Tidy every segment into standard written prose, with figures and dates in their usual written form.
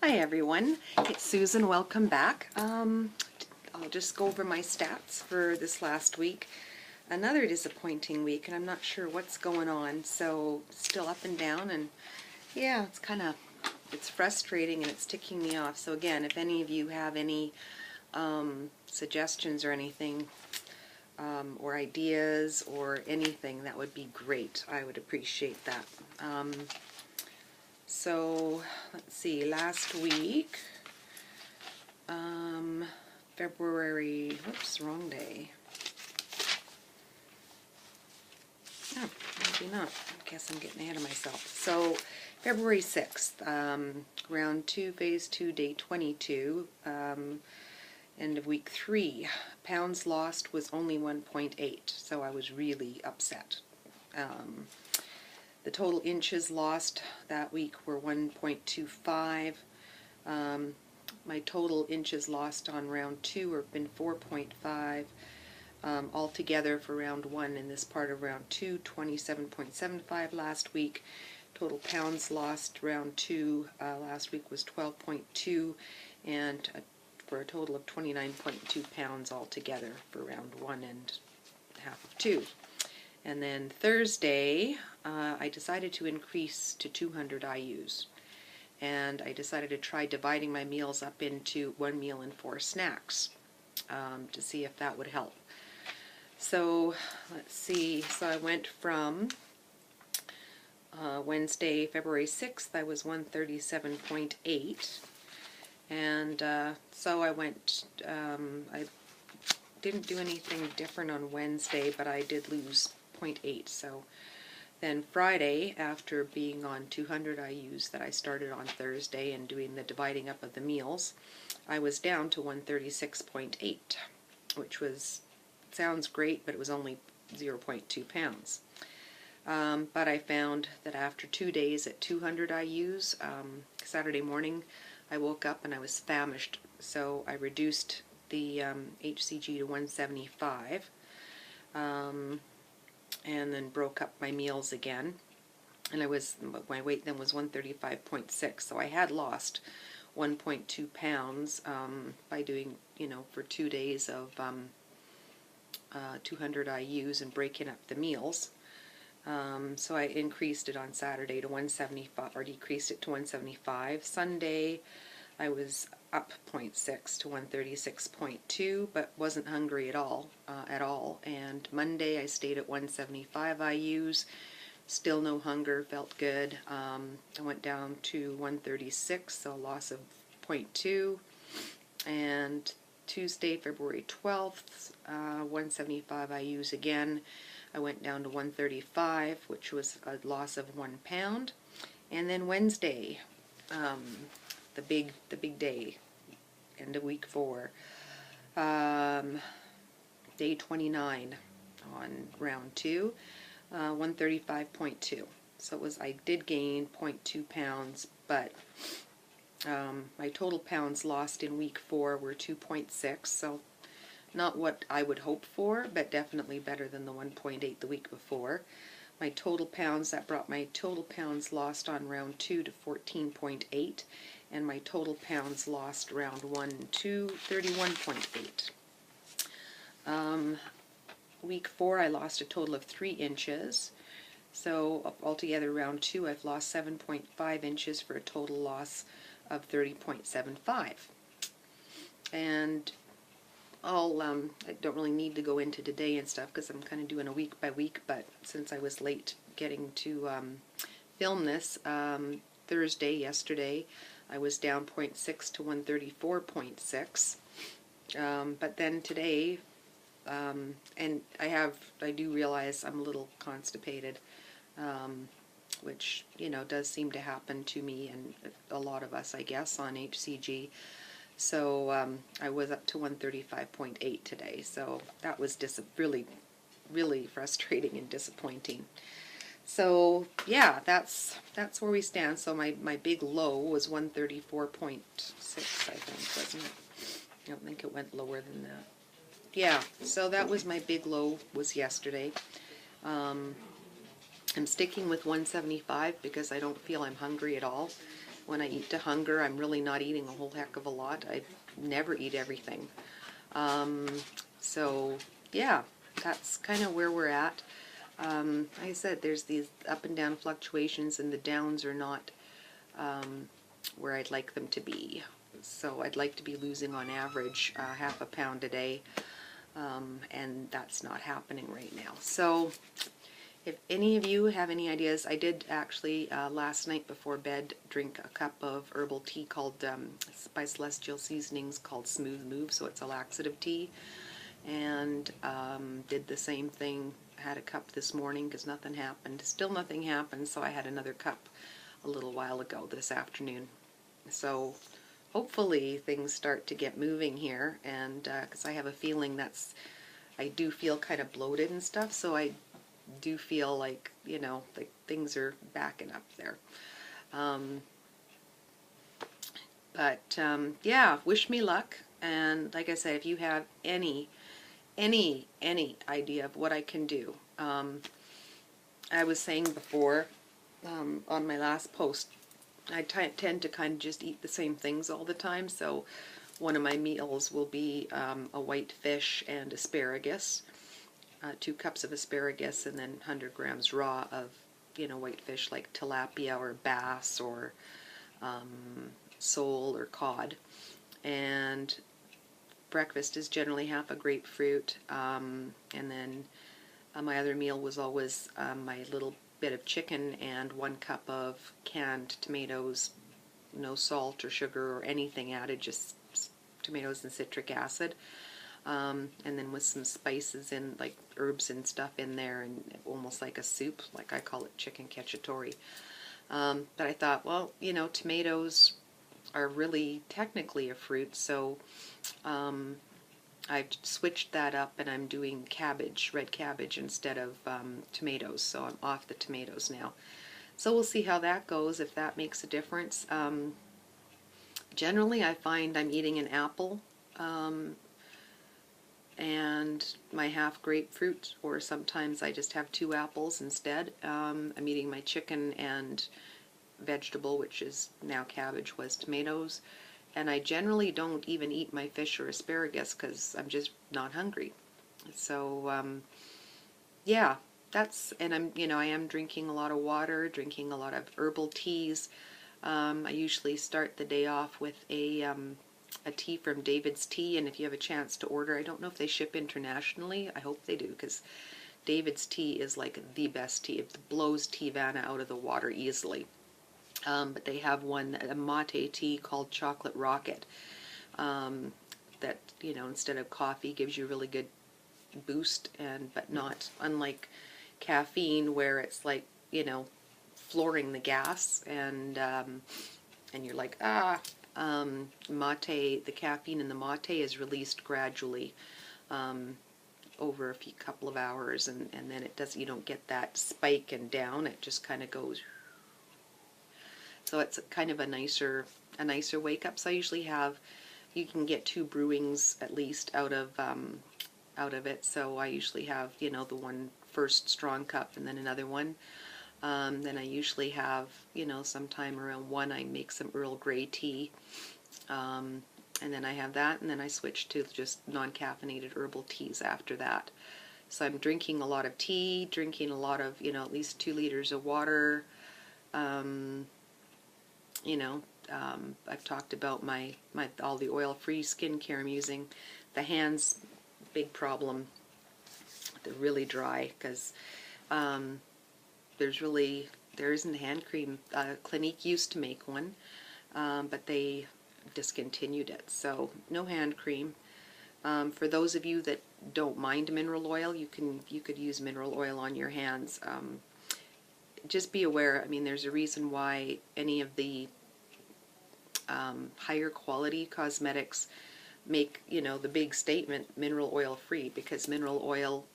Hi everyone, it's Susan. Welcome back. I'll just go over my stats for this last week. Another disappointing week, and I'm not sure what's going on. So still up and down, and yeah, it's frustrating and it's ticking me off. So again, if any of you have any suggestions or anything, or ideas or anything, that would be great. I would appreciate that. So let's see, last week, February, whoops, wrong day. Oh, maybe not. I guess I'm getting ahead of myself. So February 6th, round 2, phase 2, day 22, end of week 3. Pounds lost was only 1.8, so I was really upset. The total inches lost that week were 1.25. My total inches lost on round 2 have been 4.5. Altogether for round 1 in this part of round 2, 27.75 last week. Total pounds lost round 2 last week was 12.2, and for a total of 29.2 pounds altogether for round 1 and half of 2. And then Thursday, I decided to increase to 200 IUs. And I decided to try dividing my meals up into 1 meal and 4 snacks to see if that would help. So let's see, so I went from Wednesday, February 6th, I was 137.8. And so I went, I didn't do anything different on Wednesday, but I did lose 0.8. So then Friday, after being on 200 IUs that I started on Thursday and doing the dividing up of the meals, I was down to 136.8, which was, sounds great, but it was only 0.2 pounds. But I found that after 2 days at 200 IUs, Saturday morning, I woke up and I was famished, so I reduced the HCG to 175. And then broke up my meals again, and my weight then was 135.6, so I had lost 1.2 pounds by doing, for 2 days of 200 IUs and breaking up the meals. So I increased it on Saturday to 175, or decreased it to 175. Sunday I was up 0.6 to 136.2, but wasn't hungry at all. And Monday I stayed at 175 IUs, still no hunger, felt good. I went down to 136, so a loss of 0.2. And Tuesday, February 12th, 175 IUs again. I went down to 135, which was a loss of 1 pound. And then Wednesday, the big day, end of week 4, day 29 on round 2, 135.2. So I did gain 0.2 pounds, but my total pounds lost in week 4 were 2.6, so not what I would hope for, but definitely better than the 1.8 the week before. My total pounds, that brought my total pounds lost on round 2 to 14.8, and my total pounds lost round 1 to 31.8. Week 4 I lost a total of 3 inches, so altogether round 2 I've lost 7.5 inches for a total loss of 30.75. And I don't really need to go into today and stuff because I'm kind of doing a week by week, but since I was late getting to film this, Thursday, yesterday, I was down 0.6 to 134.6, but then today, and I do realize I'm a little constipated, which, does seem to happen to me and a lot of us, I guess, on HCG. So I was up to 135.8 today, so that was really, really frustrating and disappointing. So yeah, that's where we stand. So my big low was 134.6, I think, wasn't it? I don't think it went lower than that. Yeah, so that was my big low, was yesterday. I'm sticking with 175 because I don't feel I'm hungry at all. when I eat to hunger. I'm really not eating a whole heck of a lot. I never eat everything. So yeah, that's kind of where we're at. Like I said, there's these up and down fluctuations, and the downs are not where I'd like them to be. So I'd like to be losing on average half a pound a day, and that's not happening right now. So if any of you have any ideas, I did actually last night before bed drink a cup of herbal tea called by Celestial Seasonings called Smooth Move, so it's a laxative tea, and did the same thing. Had a cup this morning because nothing happened. Still nothing happened, so I had another cup a little while ago this afternoon. So hopefully things start to get moving here, and because I have a feeling I do feel kind of bloated and stuff, so I do feel like, you know, like things are backing up there. Yeah, wish me luck, and like I said, if you have any idea of what I can do. I was saying before on my last post, I tend to kind of just eat the same things all the time, so one of my meals will be a white fish and asparagus, 2 cups of asparagus, and then 100 grams raw of, you know, white fish like tilapia or bass or sole or cod. And breakfast is generally half a grapefruit, and then my other meal was always my little bit of chicken and 1 cup of canned tomatoes, no salt or sugar or anything added, just tomatoes and citric acid, and then with some spices and like herbs and stuff in there, and almost like a soup, like I call it chicken cacciatore. But I thought, well, you know, tomatoes are really technically a fruit, so I've switched that up, and I'm doing cabbage, red cabbage, instead of tomatoes, so I'm off the tomatoes now. So we'll see how that goes, if that makes a difference. Generally, I find I'm eating an apple and my half grapefruit, or sometimes I just have 2 apples instead. I'm eating my chicken and vegetable, which is now cabbage, was tomatoes. And I generally don't even eat my fish or asparagus because I'm just not hungry. So yeah, and I am drinking a lot of water, drinking a lot of herbal teas. I usually start the day off with a tea from David's Tea, and if you have a chance to order, I don't know if they ship internationally. I hope they do, because David's Tea is like the best tea. It blows Teavana out of the water easily. But they have one, a mate tea called Chocolate Rocket, that, you know, instead of coffee gives you a really good boost, but not unlike caffeine where it's like, you know, flooring the gas, and you're like, mate, the caffeine in the mate is released gradually over a couple of hours, and then you don't get that spike and down, it just kind of goes. So it's kind of a nicer wake up. So I usually you can get 2 brewings at least out of it. So I usually have, you know, the one first strong cup and then another one. Then I usually have, you know, sometime around 1 I make some Earl Grey tea, and then I have that, and then I switch to just non-caffeinated herbal teas after that. So I'm drinking a lot of tea, drinking a lot of, you know, at least 2 liters of water. You know, I've talked about all the oil-free skincare I'm using. The hands, big problem. They're really dry because there isn't hand cream. Clinique used to make one, but they discontinued it. So no hand cream. For those of you that don't mind mineral oil, you could use mineral oil on your hands. Just be aware, I mean, there's a reason why any of the higher quality cosmetics make, you know, the big statement mineral oil free, because mineral oil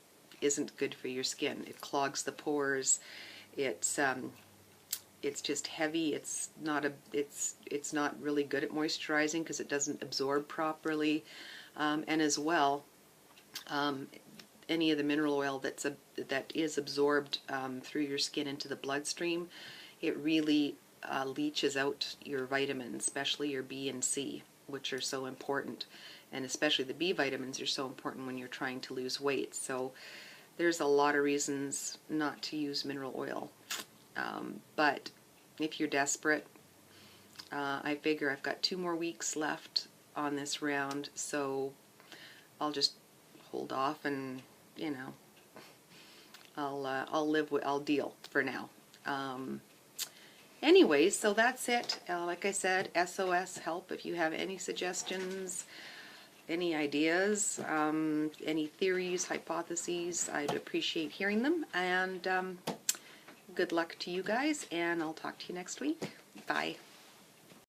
isn't good for your skin. It clogs the pores. It's just heavy. It's not really good at moisturizing because it doesn't absorb properly, and as well, any of the mineral oil that is absorbed through your skin into the bloodstream, it really leaches out your vitamins, especially your B and C, which are so important. And especially the B vitamins are so important when you're trying to lose weight. So there's a lot of reasons not to use mineral oil. But if you're desperate, I figure I've got 2 more weeks left on this round, so I'll just hold off and, you know, I'll deal for now. Anyways, so that's it. Like I said, SOS help if you have any suggestions, any ideas, any theories, hypotheses. I'd appreciate hearing them. And good luck to you guys, and I'll talk to you next week. Bye.